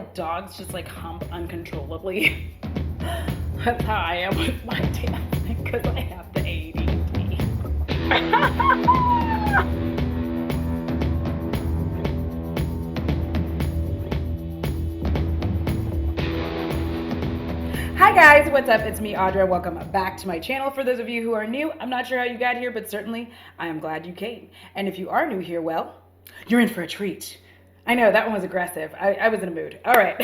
like dogs just like hump uncontrollably. That's how I am with my dancing because I have the ADD. Hi guys, what's up? It's me, Audra. Welcome back to my channel. For those of you who are new, I'm not sure how you got here, but certainly I am glad you came. And if you are new here, well, you're in for a treat. I know, that one was aggressive. I was in a mood. All right.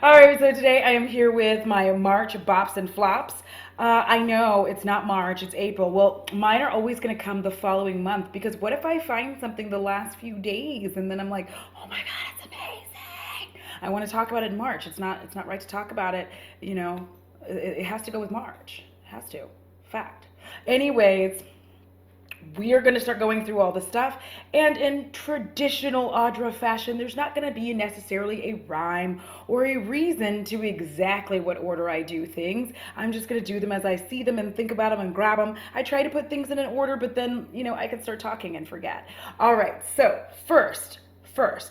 All right, so today I am here with my March Bops and Flops. I know it's not March, it's April. Well, mine are always going to come the following month because what if I find something the last few days and then I'm like, oh my God, it's amazing. I want to talk about it in March. It's not right to talk about it, you know. It has to go with March. It has to. Fact. Anyways, we are going to start going through all the stuff, and in traditional Audra fashion, there's not going to be necessarily a rhyme or a reason to exactly what order I do things. I'm just going to do them as I see them and think about them and grab them. I try to put things in an order, but then, you know, I can start talking and forget. All right, so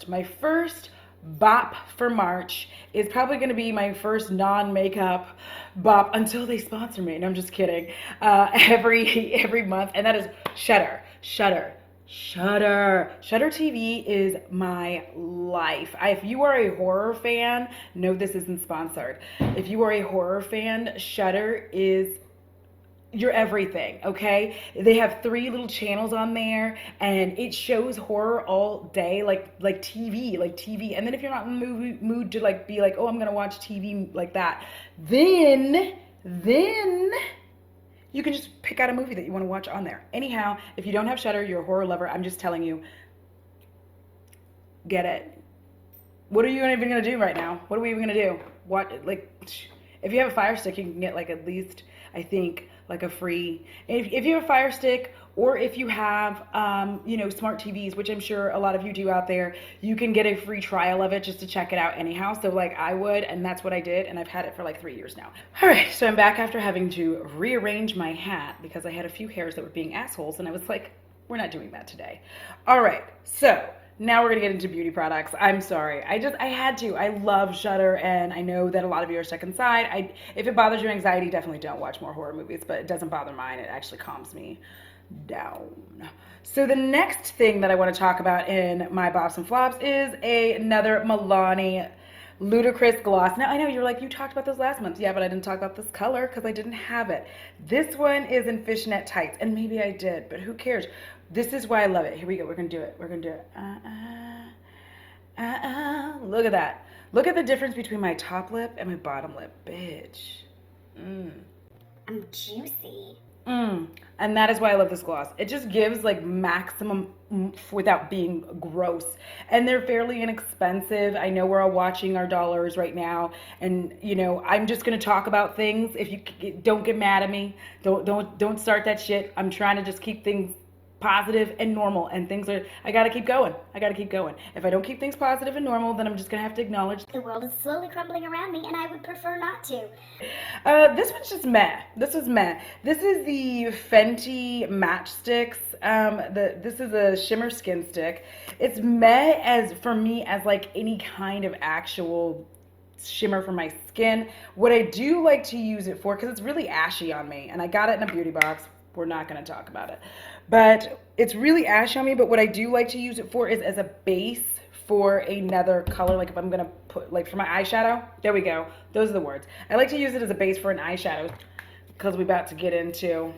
my first bop for March is probably going to be my first non-makeup bop until they sponsor me. And I'm just kidding. Every month, and that is Shudder. Shudder TV is my life. If you are a horror fan, no, this isn't sponsored. If you are a horror fan, Shudder is your everything, okay? They have 3 little channels on there and it shows horror all day, like TV. And then if you're not in the mood to like be like, oh, I'm gonna watch TV like that, then you can just pick out a movie that you want to watch on there. Anyhow, if you don't have Shudder, you're a horror lover, I'm just telling you, get it. What are you even gonna do right now? What are we even gonna do? What, like, if you have a Fire Stick, you can get like at least, I think, like a free, if you have a Fire Stick, or if you have, you know, smart TVs, which I'm sure a lot of you do out there, you can get a free trial of it just to check it out anyhow. So like I would, and that's what I did, and I've had it for like 3 years now. All right, so I'm back after having to rearrange my hat because I had a few hairs that were being assholes, and I was like, we're not doing that today. All right, so now we're gonna get into beauty products. I'm sorry, I had to. I love Shudder, and I know that a lot of you are stuck inside. If it bothers your anxiety, definitely don't watch more horror movies, but it doesn't bother mine. It actually calms me down. So the next thing that I wanna talk about in my Bops and Flops is another Milani Ludicrous gloss. Now I know you're like, you talked about this last month. Yeah, but I didn't talk about this color because I didn't have it. This one is in fishnet tights, and maybe I did, but who cares? This is why I love it. Here we go. We're gonna do it. We're gonna do it. Look at that. Look at the difference between my top lip and my bottom lip, bitch. I'm juicy. And that is why I love this gloss. It just gives like maximum oomph without being gross. And they're fairly inexpensive. I know we're all watching our dollars right now. And you know, I'm just gonna talk about things. If you don't get mad at me, don't start that shit. I'm trying to just keep things positive and normal, and things are, I gotta keep going. If I don't keep things positive and normal, then I'm just gonna have to acknowledge the world is slowly crumbling around me, and I would prefer not to. This one's just meh. This is meh. This is the Fenty Matchsticks. This is a shimmer skin stick. It's meh as for me as like any kind of actual shimmer for my skin. What I do like to use it for, because it's really ashy on me, and I got it in a beauty box. We're not going to talk about it, but it's really ashy on me. But what I do like to use it for is as a base for another color. Like if I'm going to put, like for my eyeshadow, there we go. Those are the words. I like to use it as a base for an eyeshadow because we're about to get into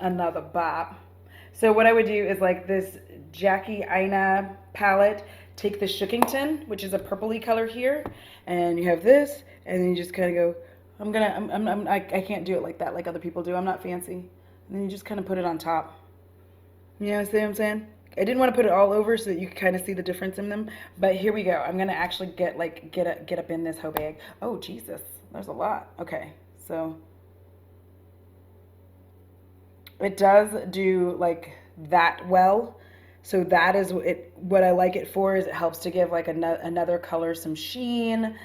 another bop. So what I would do is like this Jackie Aina palette, take the Shookington, which is a purpley color here, and you have this, and then you just kind of go, I can't do it like that, like other people do. I'm not fancy. And then you just kind of put it on top. You know what I'm saying? I didn't want to put it all over so that you could kind of see the difference in them. But here we go. I'm going to actually get up in this whole bag. Oh, Jesus. There's a lot. Okay. So it does do like that well. So that is what I like it for, is it helps to give like another color some sheen.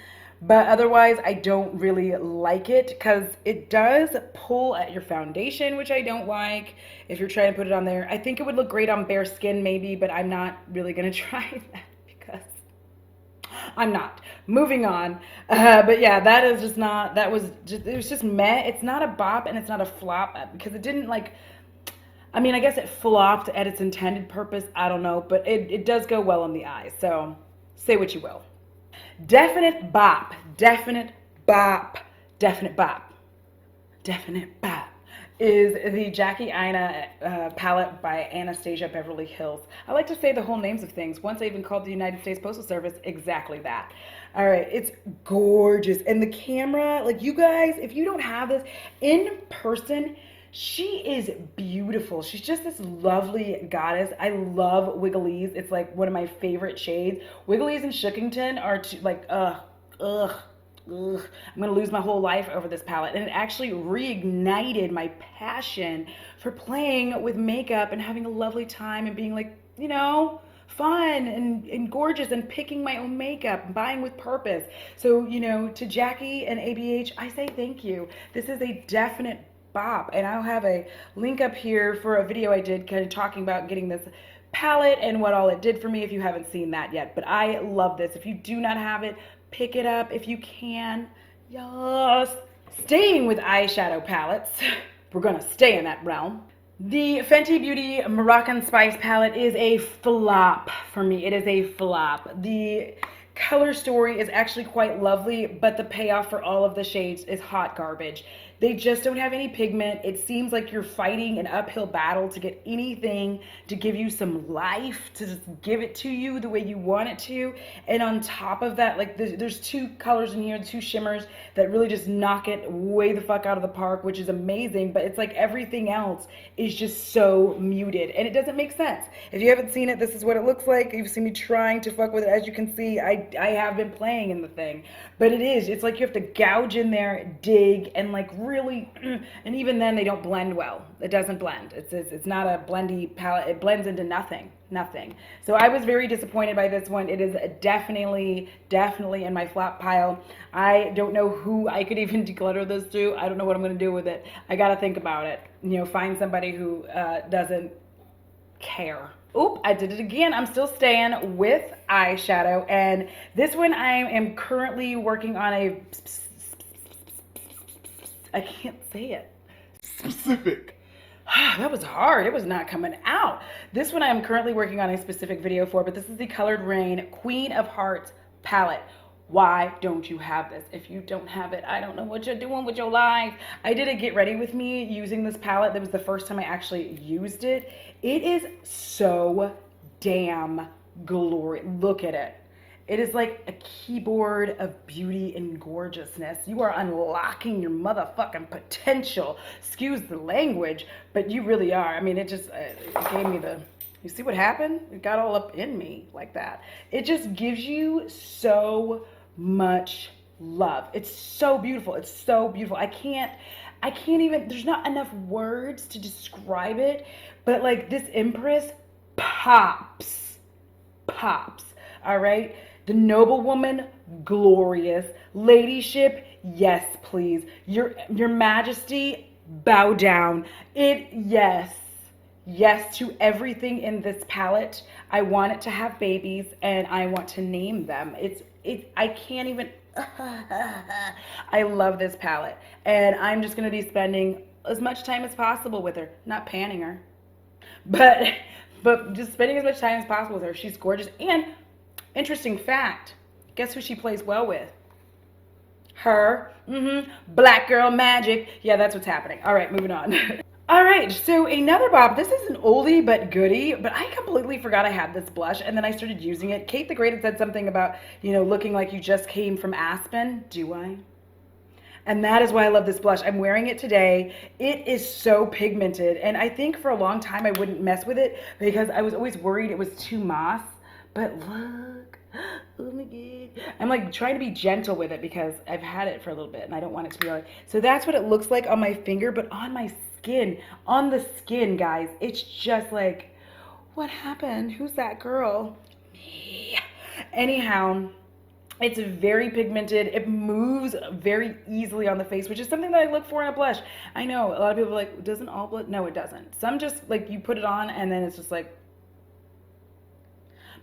But otherwise, I don't really like it because it does pull at your foundation, which I don't like if you're trying to put it on there. I think it would look great on bare skin maybe, but I'm not really going to try that because I'm not. Moving on. But yeah, that is just not, that was just, it was just meh. It's not a bop and it's not a flop because it didn't like, I mean, I guess it flopped at its intended purpose. I don't know, but it does go well on the eye. So say what you will. Definite bop, definite bop, definite bop, definite bop is the Jackie Aina palette by Anastasia Beverly Hills. I like to say the whole names of things. Once I even called the United States Postal Service exactly that. All right, it's gorgeous. And the camera, like you guys, if you don't have this in person, she is beautiful. She's just this lovely goddess. I love Wiggley's. It's like one of my favorite shades. Wiggley's and Shookington are like, ugh. I'm gonna lose my whole life over this palette. And it actually reignited my passion for playing with makeup and having a lovely time and being like, you know, fun and gorgeous and picking my own makeup and buying with purpose. So, you know, to Jackie and ABH, I say thank you. This is a definite bop. And I'll have a link up here for a video I did kind of talking about getting this palette and what all it did for me if you haven't seen that yet. But I love this. If you do not have it, pick it up if you can. Yes. Staying with eyeshadow palettes, we're gonna stay in that realm. The Fenty Beauty Moroccan Spice palette is a flop for me. It is a flop. The color story is actually quite lovely, but the payoff for all of the shades is hot garbage. They just don't have any pigment. It seems like you're fighting an uphill battle to get anything to give you some life, to just give it to you the way you want it to. And on top of that, like there's two colors in here, two shimmers that really just knock it way the fuck out of the park, which is amazing. But it's like everything else is just so muted and it doesn't make sense. If you haven't seen it, this is what it looks like. You've seen me trying to fuck with it. As you can see, I have been playing in the thing, but it's like you have to gouge in there, dig, and like really, and even then they don't blend well. It doesn't blend. It's not a blendy palette. It blends into nothing. So I was very disappointed by this one. It is definitely in my flop pile. I don't know who I could even declutter this to. I don't know what I'm going to do with it. I got to think about it. You know, find somebody who doesn't care. Oop, I did it again. I'm still staying with eyeshadow, and this one I am currently working on I can't say it. Specific. That was hard. It was not coming out. This one I am currently working on a specific video for, but this is the Colored Rain Queen of Hearts palette. Why don't you have this? If you don't have it, I don't know what you're doing with your life. I did a get ready with me using this palette. That was the first time I actually used it. It is so damn glorious. Look at it. It is like a keyboard of beauty and gorgeousness. You are unlocking your motherfucking potential. Excuse the language, but you really are. I mean, it just it gave me the, you see what happened? It got all up in me like that. It just gives you so much love. It's so beautiful. It's so beautiful. I can't even, there's not enough words to describe it, but like this Empress pops. All right. The noblewoman, glorious. Ladyship, yes, please. Your Majesty, bow down. Yes to everything in this palette. I want it to have babies and I want to name them. I can't even, I love this palette. And I'm just going to be spending as much time as possible with her. Not panning her, but just spending as much time as possible with her. She's gorgeous. And interesting fact, guess who she plays well with? Her. Black girl magic. Yeah, that's what's happening. All right, moving on. All right, so another bop. This is an oldie but goodie, but I completely forgot I had this blush, and then I started using it. Kate the Great had said something about, you know, looking like you just came from Aspen. Do I? And that is why I love this blush. I'm wearing it today. It is so pigmented, and I think for a long time I wouldn't mess with it because I was always worried it was too moss. But look, oh my God. I'm like trying to be gentle with it because I've had it for a little bit and I don't want it to be like, so that's what it looks like on my finger, but on my skin, on the skin, guys, it's just like, what happened? Who's that girl? Me. Anyhow, it's very pigmented. It moves very easily on the face, which is something that I look for in a blush. I know a lot of people are like, doesn't all blush? No, it doesn't. Some just like you put it on and then it's just like,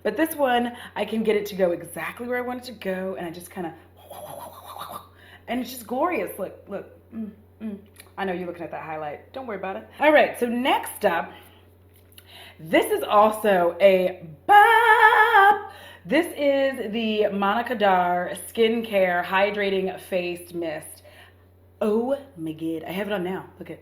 But this one, I can get it to go exactly where I want it to go, and I just kind of, and it's just glorious. Look, look. I know you're looking at that highlight. Don't worry about it. All right, so next up, this is also a bop. This is the Monica Dar Skincare Hydrating Face Mist. Oh my god, I have it on now. Look at.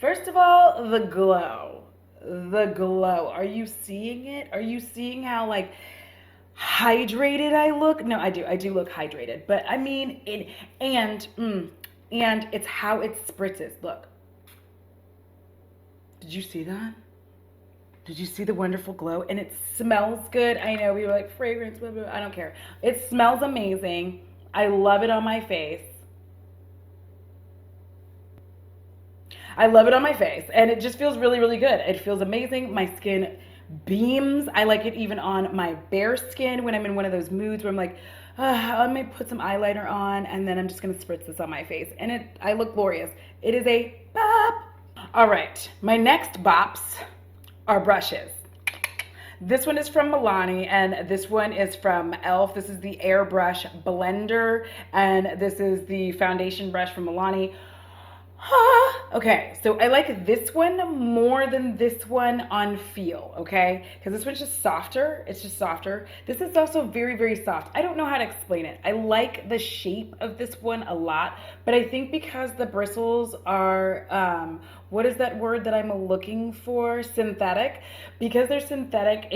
First of all, the glow. The glow. Are you seeing it? Are you seeing how like hydrated I look? No, I do look hydrated. But I mean, and it's how it spritzes. Look. Did you see that? Did you see the wonderful glow? And it smells good. I know we were like fragrance, blah, blah, blah. I don't care. It smells amazing. I love it on my face. I love it on my face, and it just feels really, really good. It feels amazing. My skin beams. I like it even on my bare skin when I'm in one of those moods where I'm like, I'm gonna put some eyeliner on, and then I'm just gonna spritz this on my face, and I look glorious. It is a bop. All right, my next bops are brushes. This one is from Milani, and this one is from e.l.f. This is the Airbrush Blender, and this is the foundation brush from Milani. Okay, so I like this one more than this one on feel, okay? Because this one's just softer. It's just softer. This is also very, very soft. I don't know how to explain it. I like the shape of this one a lot, but I think because the bristles are, what is that word that I'm looking for? Synthetic. Because they're synthetic,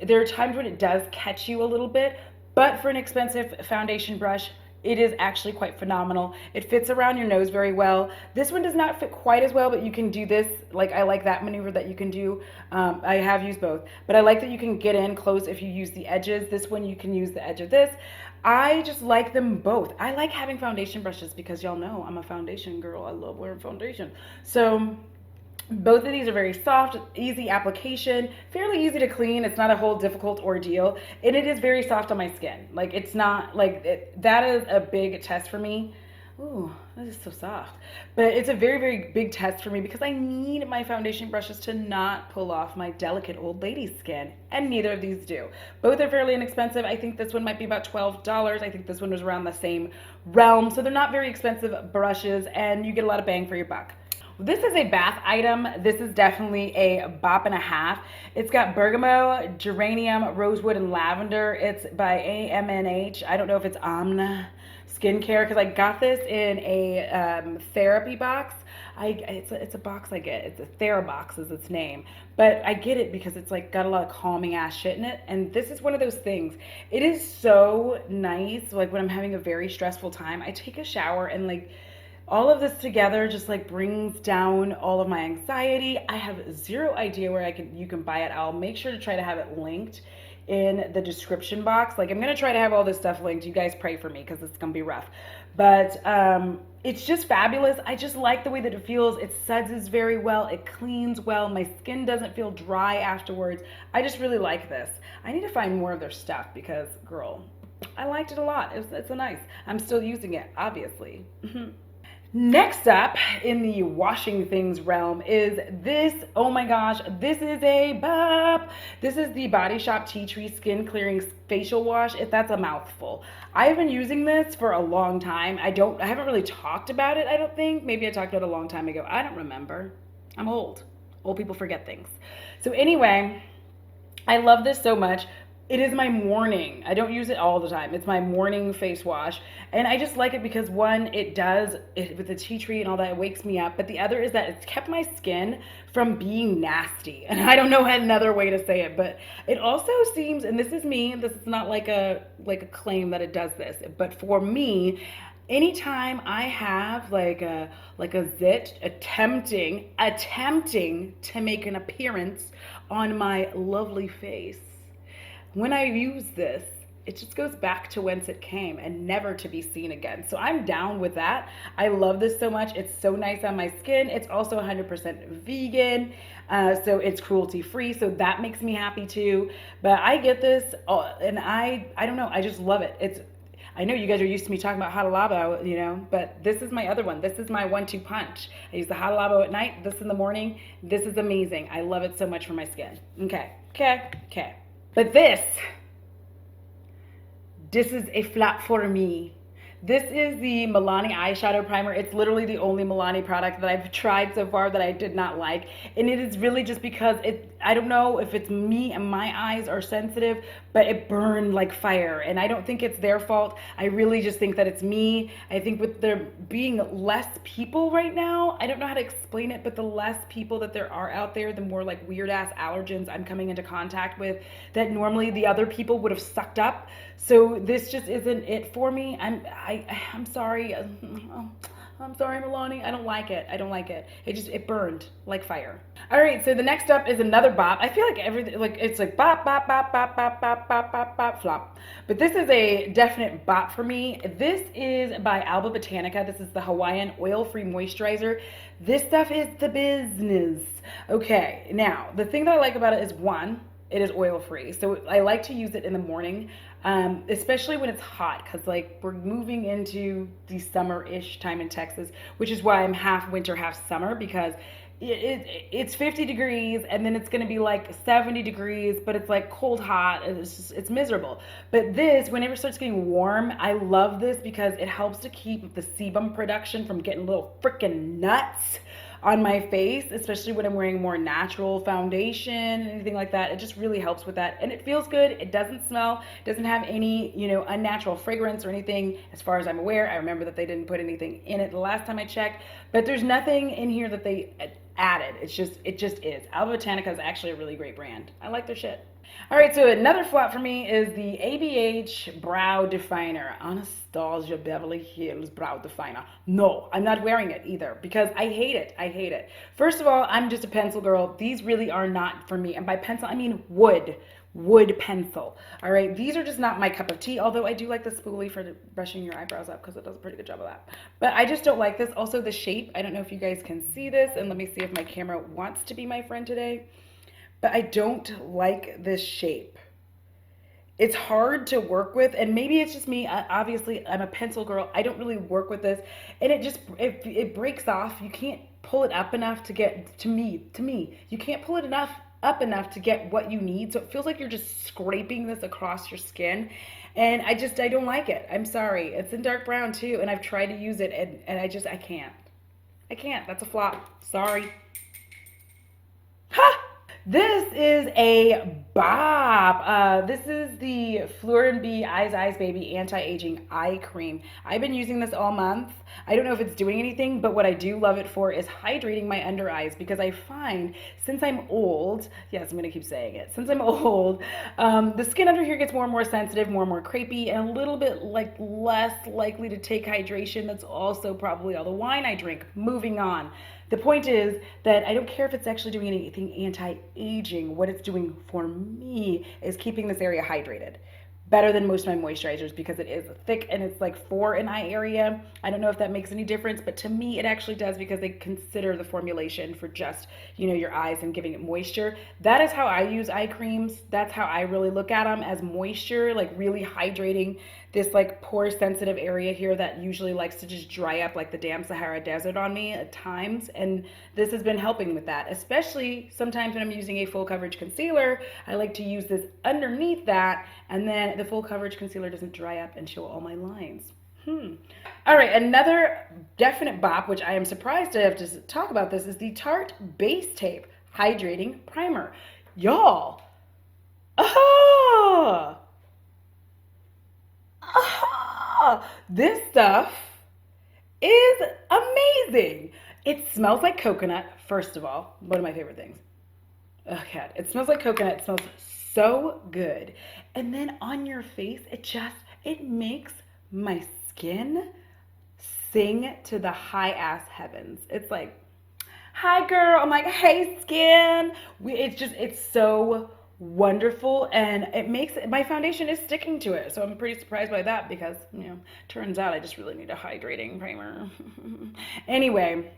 there are times when it does catch you a little bit, but for an expensive foundation brush, it is actually quite phenomenal. It fits around your nose very well. This one does not fit quite as well, but you can do this. Like, I like that maneuver that you can do. I have used both, but I like that you can get in close if you use the edges. This one, you can use the edge of this. I just like them both. I like having foundation brushes because y'all know I'm a foundation girl. I love wearing foundation. So both of these are very soft, easy application, fairly easy to clean. It's not a whole difficult ordeal, and it is very soft on my skin. Like, it's not like that is a big test for me. Ooh, that is so soft. But it's a very, very big test for me because I need my foundation brushes to not pull off my delicate old lady skin, and neither of these do. Both are fairly inexpensive. I think this one might be about $12. I think this one was around the same realm. So they're not very expensive brushes, and you get a lot of bang for your buck. This is a bath item. This is definitely a bop and a half. It's got bergamot, geranium, rosewood, and lavender. It's by AMNH. I don't know if it's Amna Skincare because I got this in a therapy box. It's a box I get. It's a TheraBox is its name. But I get it because it's like got a lot of calming ass shit in it. And this is one of those things. It is so nice. Like when I'm having a very stressful time, I take a shower and like all of this together just like brings down all of my anxiety. I have zero idea where you can buy it. I'll make sure to try to have it linked in the description box. Like, I'm gonna try to have all this stuff linked. You guys pray for me because it's gonna be rough. But it's just fabulous. I just like the way that it feels. It suds very well. It cleans well. My skin doesn't feel dry afterwards. I just really like this. I need to find more of their stuff because, girl, I liked it a lot. It's a nice. I'm still using it, obviously. Next up in the washing things realm is this. Oh my gosh, this is a bop. This is the Body Shop Tea Tree Skin Clearing Facial Wash. That's a mouthful. I've been using this for a long time. I haven't really talked about it, I don't think. Maybe I talked about it a long time ago. I don't remember. I'm old. Old people forget things. So anyway, I love this so much. It is my morning. I don't use it all the time. It's my morning face wash. And I just like it because one, with the tea tree and all that, it wakes me up. But the other is that it's kept my skin from being nasty. And I don't know another way to say it, but it also seems, and this is me, this is not like a claim that it does this, but for me, anytime I have like a zit attempting to make an appearance on my lovely face, when I use this, it just goes back to whence it came and never to be seen again. So I'm down with that. I love this so much. It's so nice on my skin. It's also 100% vegan, so it's cruelty free. So that makes me happy too. But I get this, and I don't know. I just love it. I know you guys are used to me talking about hada labo, you know, but this is my other one. This is my 1-2 punch. I use the hada labo at night, this in the morning. This is amazing. I love it so much for my skin. Okay. But this is a flop for me. This is the Milani eyeshadow primer. It's literally the only Milani product that I've tried so far that I did not like. And it is really just because I don't know if it's me and my eyes are sensitive, but it burned like fire. And I don't think it's their fault. I really just think that it's me. I think with there being less people right now, I don't know how to explain it, but the less people that there are out there, the more like weird ass allergens I'm coming into contact with that normally the other people would have sucked up. So this just isn't it for me. I'm sorry. I'm sorry, Milani. I don't like it. It burned like fire. All right, so the next up is another bop. I feel like it's like bop, bop, bop, bop, bop, bop, bop, bop, bop, flop. But this is a definite bop for me. This is by Alba Botanica. This is the Hawaiian oil-free moisturizer. This stuff is the business. Okay, now the thing that I like about it is one, it is oil-free. So I like to use it in the morning. Especially when it's hot, because like we're moving into the summer-ish time in Texas, which is why I'm half winter, half summer, because it's 50 degrees and then it's going to be like 70 degrees, but it's like cold hot and it's miserable. But this, whenever it starts getting warm, I love this because it helps to keep the sebum production from getting a little freaking nuts on my face, especially when I'm wearing more natural foundation, anything like that. It just really helps with that. And it feels good. It doesn't smell, it doesn't have any, unnatural fragrance or anything as far as I'm aware. I remember that they didn't put anything in it the last time I checked, but there's nothing in here that they added. It just is. Alba Botanica is actually a really great brand. I like their shit. All right, so another flop for me is the ABH Brow Definer. Anastasia Beverly Hills Brow Definer. No, I'm not wearing it either because I hate it. First of all, I'm just a pencil girl. These really are not for me. And by pencil, I mean wood pencil. All right, these are just not my cup of tea, although I do like the spoolie for brushing your eyebrows up because it does a pretty good job of that. But I just don't like this. Also, the shape, I don't know if you guys can see this, and let me see if my camera wants to be my friend today. But I don't like this shape. It's hard to work with, and maybe it's just me. Obviously, I'm a pencil girl. I don't really work with this, and it breaks off. You can't pull it up enough to get to me. You can't pull it up enough to get what you need. So it feels like you're just scraping this across your skin, and I don't like it. I'm sorry. It's in dark brown too, and I've tried to use it, and I can't. That's a flop. Sorry. Ha! This is a bop. This is the Fluor & B Eyes Baby Anti-Aging Eye Cream. I've been using this all month. I don't know if it's doing anything, but what I do love it for is hydrating my under eyes because I find since I'm old, yes, I'm going to keep saying it, since I'm old, the skin under here gets more and more sensitive, more and more crepey, and a little bit like less likely to take hydration. That's also probably all the wine I drink. Moving on. The point is that I don't care if it's actually doing anything anti-aging. What it's doing for me is keeping this area hydrated. Better than most of my moisturizers because it is thick and it's like for an eye area. I don't know if that makes any difference, but to me it actually does because they consider the formulation for just, your eyes and giving it moisture. That is how I use eye creams. That's how I really look at them, as moisture, like really hydrating this like pore sensitive area here that usually likes to just dry up like the damn Sahara Desert on me at times. And this has been helping with that, especially sometimes when I'm using a full coverage concealer. I like to use this underneath that, and then the full coverage concealer doesn't dry up and show all my lines. All right, another definite bop, which I am surprised to have to talk about this, is the Tarte Base Tape Hydrating Primer. Y'all, this stuff is amazing. It smells like coconut, first of all. One of my favorite things. Oh God, it smells like coconut. It smells so good. And then on your face, it makes my skin sing to the high ass heavens. It's like, hi girl. I'm like, hey skin. It's so wonderful, and it makes my foundation is sticking to it. So I'm pretty surprised by that because, turns out I just really need a hydrating primer. Anyway,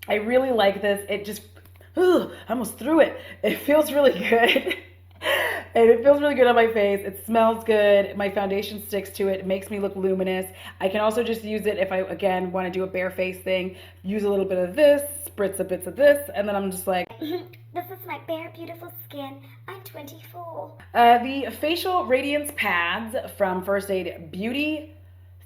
I really like this. It just, I almost threw it. It feels really good. And it feels really good on my face. It smells good. My foundation sticks to it. It makes me look luminous. I can also just use it if I, again, want to do a bare face thing. Use a little bit of this, spritz a bits of this, and then I'm just like, This is my bare, beautiful skin. I'm 24. the facial radiance pads from First Aid Beauty,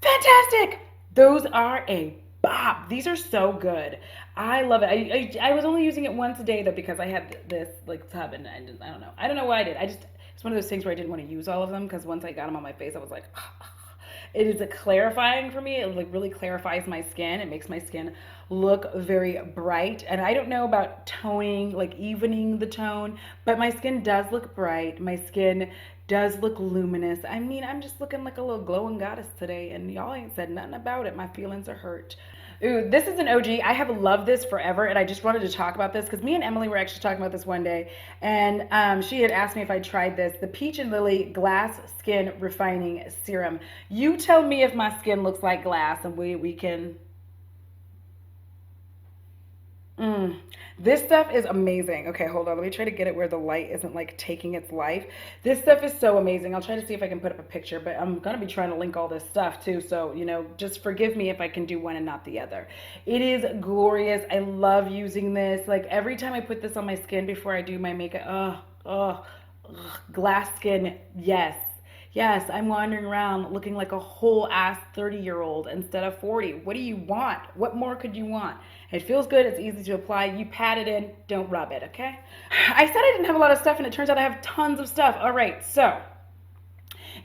fantastic. Those are a bop. These are so good. I love it. I was only using it once a day though because I had this like tub and I don't know. I don't know why I did. It's one of those things where I didn't want to use all of them because once I got them on my face, I was like, it is a clarifying for me. It like really clarifies my skin. It makes my skin look very bright. And I don't know about toning, like evening the tone, but my skin does look bright. My skin does look luminous. I mean, I'm just looking like a little glowing goddess today, and y'all ain't said nothing about it. My feelings are hurt. Ooh, this is an OG. I have loved this forever, and I just wanted to talk about this because me and Emily were actually talking about this one day, and she had asked me if I tried this, the Peach and Lily Glass Skin Refining Serum. You tell me if my skin looks like glass, and we can... This stuff is amazing. Okay, hold on. Let me try to get it where the light isn't like taking its life. This stuff is so amazing. I'll try to see if I can put up a picture, but I'm going to be trying to link all this stuff too. So, you know, just forgive me if I can do one and not the other. It is glorious. I love using this. Like every time I put this on my skin before I do my makeup, glass skin, yes. Yes, I'm wandering around looking like a whole ass 30-year-old instead of 40. What do you want? What more could you want? It feels good. It's easy to apply. You pat it in. Don't rub it, okay? I said I didn't have a lot of stuff, and it turns out I have tons of stuff. All right, so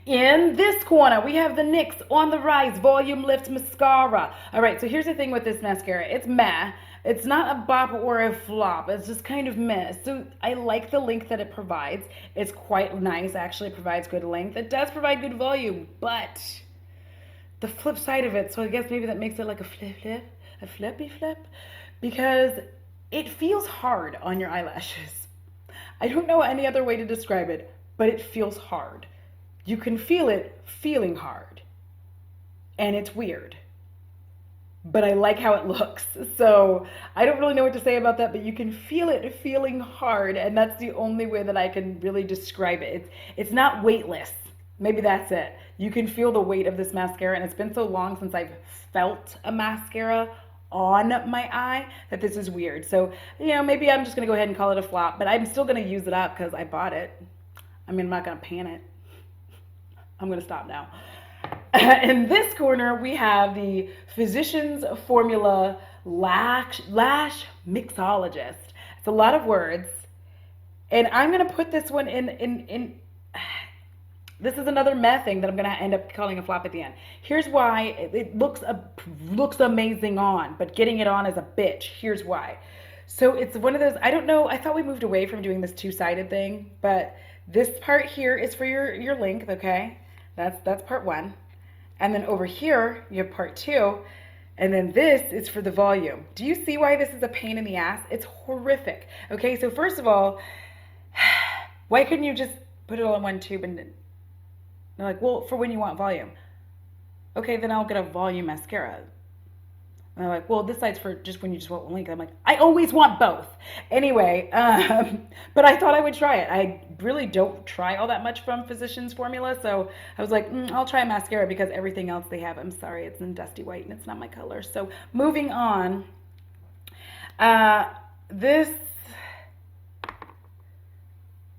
in this corner, we have the NYX On The Rise Volume Lift Mascara. All right, so here's the thing with this mascara. It's meh. It's not a bop or a flop. It's just kind of meh. So I like the length that it provides. It's quite nice. Actually, it provides good length. It does provide good volume, but the flip side of it, so I guess maybe that makes it like a flippy flip, because it feels hard on your eyelashes. I don't know any other way to describe it, but it feels hard. You can feel it feeling hard, and it's weird. But I like how it looks. So I don't really know what to say about that, but you can feel it feeling hard, and that's the only way that I can really describe it. It's not weightless. Maybe that's it. You can feel the weight of this mascara, and it's been so long since I've felt a mascara on my eye that this is weird. So, you know, maybe I'm just gonna go ahead and call it a flop, but I'm still gonna use it up because I bought it. I mean, I'm not gonna pan it. I'm gonna stop now. In this corner, we have the Physicians Formula Lash Mixologist. It's a lot of words. And I'm going to put this one in this is another meh thing that I'm going to end up calling a flop at the end. Here's why it looks amazing on, but getting it on is a bitch. Here's why. So it's one of those, I don't know, I thought we moved away from doing this two-sided thing, but this part here is for your length, okay? That's part one. And then over here, you have part two. And then this is for the volume. Do you see why this is a pain in the ass? It's horrific. Okay, so first of all, why couldn't you just put it all in one tube? And they're like, well, for when you want volume. Okay, then I'll get a volume mascara. And they're like, well, this side's for just when you just want one length. I'm like, I always want both. Anyway, but I thought I would try it. I really don't try all that much from Physicians Formula, so I was like, I'll try a mascara because everything else they have, I'm sorry, it's in dusty white and it's not my color. So moving on, this,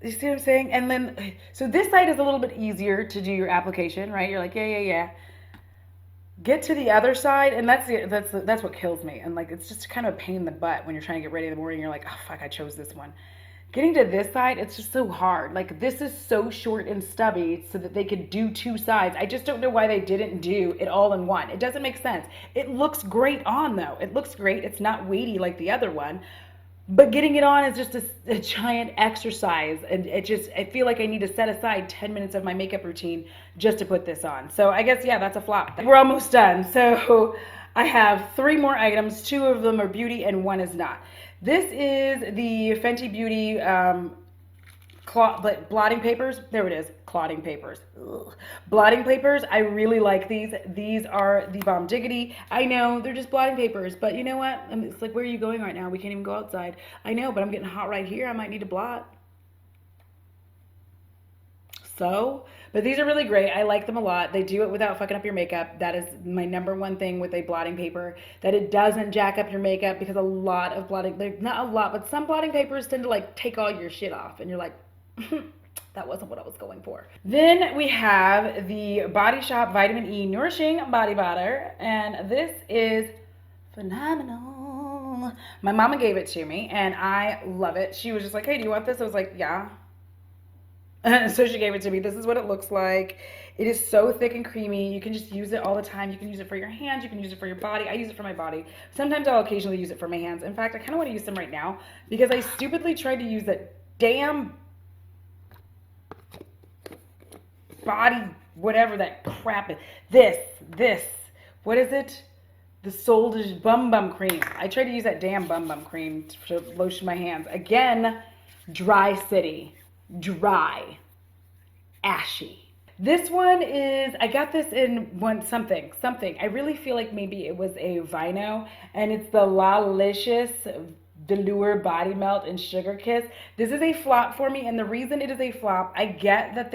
you see what I'm saying? And then, so this side is a little bit easier to do your application, right? You're like, yeah. Get to the other side, and that's what kills me. And like, it's just kind of a pain in the butt when you're trying to get ready in the morning. You're like, oh fuck, I chose this one. Getting to this side, it's just so hard. Like, this is so short and stubby so that they could do two sides. I just don't know why they didn't do it all in one. It doesn't make sense. It looks great on though. It looks great. It's not weighty like the other one. But getting it on is just a giant exercise, and I feel like I need to set aside 10 minutes of my makeup routine just to put this on. So I guess, yeah, that's a flop. We're almost done. So I have 3 more items. 2 of them are beauty and 1 is not. This is the Fenty Beauty blotting papers. There it is, clotting papers. Ugh. Blotting papers, I really like these. These are the Bomb Diggity. I know, they're just blotting papers, but you know what? It's like, where are you going right now? We can't even go outside. I know, but I'm getting hot right here. I might need to blot. so. But these are really great. I like them a lot. They do it without fucking up your makeup. That is my number one thing with a blotting paper, that it doesn't jack up your makeup, because a lot of blotting, not a lot, but some blotting papers tend to like take all your shit off, and you're like, that wasn't what I was going for. Then we have the Body Shop Vitamin E Nourishing Body Butter, and this is phenomenal. My mama gave it to me, and I love it. She was just like, hey, do you want this? I was like, yeah. So she gave it to me. This is what it looks like. It is so thick and creamy. You can just use it all the time. You can use it for your hands. You can use it for your body. I use it for my body. Sometimes I'll occasionally use it for my hands. In fact, I kind of want to use them right now, because I stupidly tried to use that damn body, whatever that crap is. This, what is it? The Soldiers Bum Cream. I tried to use that damn Bum Cream to lotion my hands. Again, dry city. Dry. Ashy. This one is, I got this in something. I really feel like maybe it was a Vino, and it's the Lalicious Velour Body Melt and Sugar Kiss. This is a flop for me, and the reason it is a flop, I get that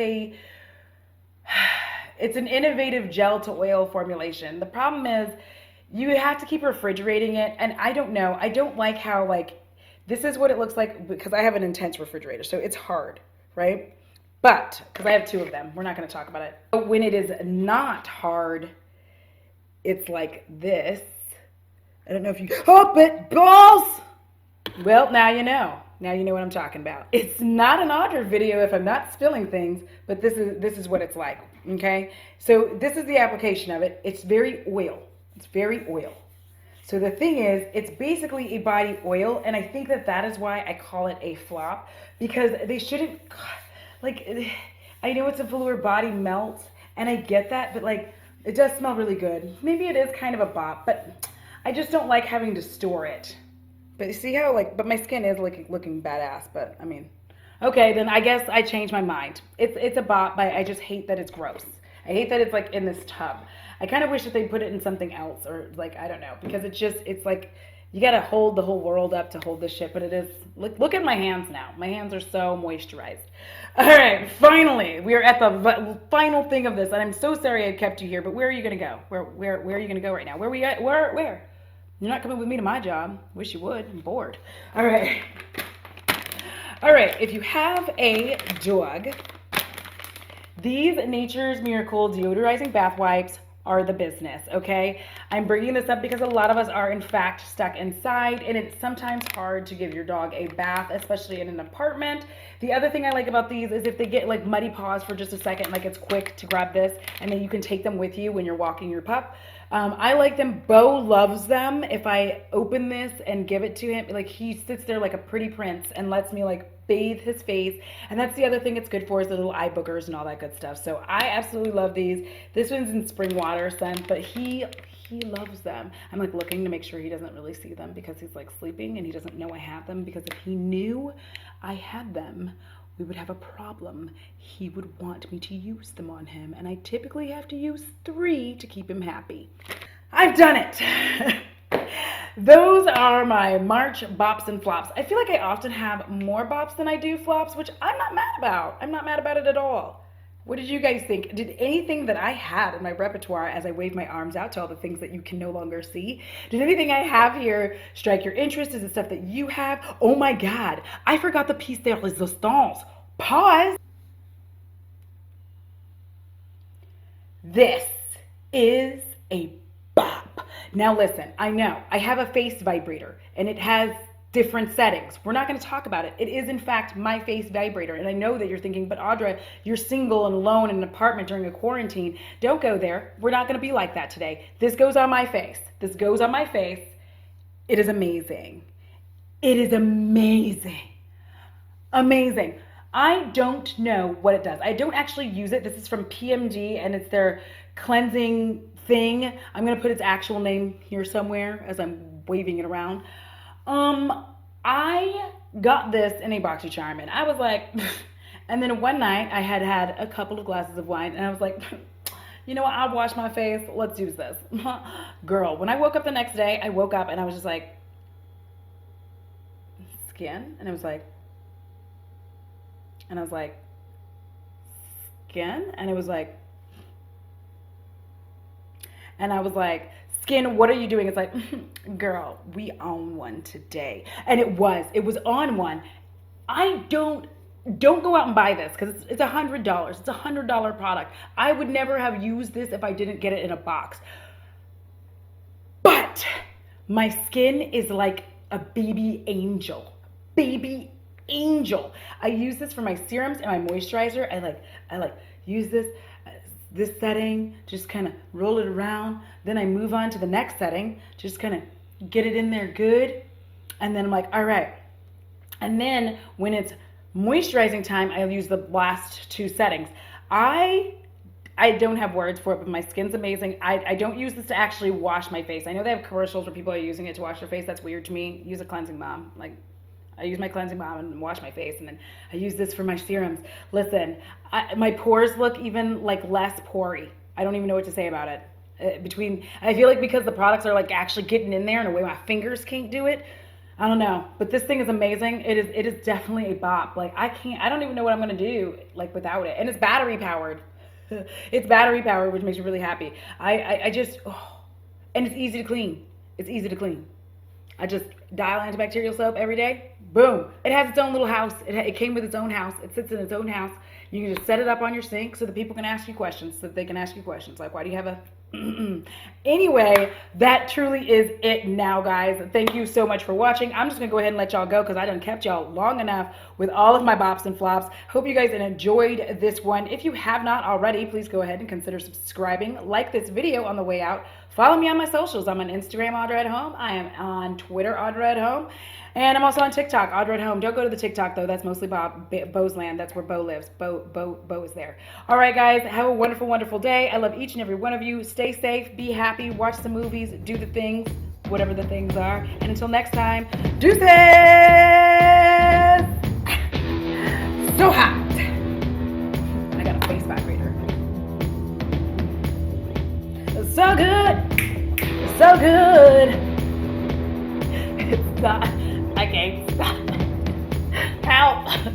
it's an innovative gel to oil formulation. The problem is you have to keep refrigerating it, and I don't know. I don't like how, like, this is what it looks like, because I have an intense refrigerator, so it's hard, right? But, because I have two of them, we're not going to talk about it. But when it is not hard, it's like this. I don't know if you, oh, but balls! Well, now you know. Now you know what I'm talking about. It's not an Audra video if I'm not spilling things, but this is what it's like, okay? So this is the application of it. It's very oil. It's very oil. So the thing is, it's basically a body oil, and I think that is why I call it a flop, because they shouldn't, like, I know it's a velour body melt, and I get that, but like, it does smell really good. Maybe it is kind of a bop, but I just don't like having to store it. But you see how, like, but my skin is looking badass, but I mean, okay, then I guess I changed my mind. It's a bop, but I just hate that it's gross. I hate that it's like in this tub. I kind of wish that they put it in something else, or like, I don't know, because it's like, you gotta hold the whole world up to hold this shit, but it is, look at my hands now. My hands are so moisturized. All right, finally, we are at the final thing of this, and I'm so sorry I kept you here, but where are you gonna go? Where are you gonna go right now? Where we at? Where? You're not coming with me to my job. Wish you would. I'm bored. All right. If you have a dog, these Nature's Miracle deodorizing bath wipes are the business, okay? I'm bringing this up because a lot of us are in fact stuck inside, and it's sometimes hard to give your dog a bath, especially in an apartment. The other thing I like about these is if they get like muddy paws for just a second, like it's quick to grab this, and then you can take them with you when you're walking your pup. I like them. Bo loves them. If I open this and give it to him, like he sits there like a pretty prince and lets me like bathe his face. And that's the other thing it's good for, is the little eye boogers and all that good stuff. So I absolutely love these. This one's in spring water scent, but he loves them. I'm like looking to make sure he doesn't really see them, because he's like sleeping and he doesn't know I have them, because if he knew I had them, we would have a problem. He would want me to use them on him, and I typically have to use 3 to keep him happy. I've done it. Those are my March bops and flops. I feel like I often have more bops than I do flops, which I'm not mad about. I'm not mad about it at all. What did you guys think? Did anything that I had in my repertoire, as I wave my arms out to all the things that you can no longer see, did anything I have here strike your interest? Is it stuff that you have? Oh my God, I forgot the piece de resistance. Pause. This is a bop. Now listen, I know I have a face vibrator, and it has different settings. We're not going to talk about it. It is in fact my face vibrator. And I know that you're thinking, but Audra, you're single and alone in an apartment during a quarantine. Don't go there. We're not going to be like that today. This goes on my face. This goes on my face. It is amazing. It is amazing. Amazing. I don't know what it does. I don't actually use it. This is from PMD, and it's their cleansing thing. I'm going to put its actual name here somewhere as I'm waving it around. I got this in a BoxyCharm, and I was like, and then one night I had a couple of glasses of wine, and I was like, you know what, I'll wash my face, let's use this. Girl, when I woke up the next day, I woke up and I was just like, skin, and I was like, skin, and it was like, and I was like, skin, what are you doing? It's like, girl, we own one today. And it was on one. I don't go out and buy this because it's $100. It's $100 product. I would never have used this if I didn't get it in a box. But my skin is like a baby angel. Baby angel. I use this for my serums and my moisturizer. I like use this setting, just kind of roll it around. Then I move on to the next setting, just kind of get it in there good. And then I'm like, all right. And then when it's moisturizing time, I'll use the last two settings. I don't have words for it, but my skin's amazing. I don't use this to actually wash my face. I know they have commercials where people are using it to wash their face. That's weird to me. Use a cleansing balm. Like, I use my cleansing balm and wash my face, and then I use this for my serums. Listen, my pores look even like less pory. I don't even know what to say about it. I feel like because the products are like actually getting in there in a way my fingers can't do it. I don't know, but this thing is amazing. It is definitely a bop. Like I don't even know what I'm gonna do like without it. And it's battery powered. It's battery powered, which makes me really happy. And it's easy to clean. It's easy to clean. I just dial antibacterial soap every day. Boom. It has its own little house. It came with its own house. It sits in its own house. You can just set it up on your sink so that people can ask you questions. So that they can ask you questions like, why do you have a... Anyway, that truly is it now, guys. Thank you so much for watching. I'm just going to go ahead and let y'all go because I done kept y'all long enough with all of my bops and flops. Hope you guys enjoyed this one. If you have not already, please go ahead and consider subscribing. Like this video on the way out. Follow me on my socials. I'm on Instagram, Audra at Home. I am on Twitter, Audra at Home. And I'm also on TikTok, Audra at Home. Don't go to the TikTok, though. That's mostly Bo's land. That's where Bo lives. Bo is there. All right, guys. Have a wonderful, wonderful day. I love each and every one of you. Stay safe. Be happy. Watch the movies. Do the things, whatever the things are. And until next time, deuces! So hot. I got a face vibrator. So good. So good. It's not. I can't stop. Help.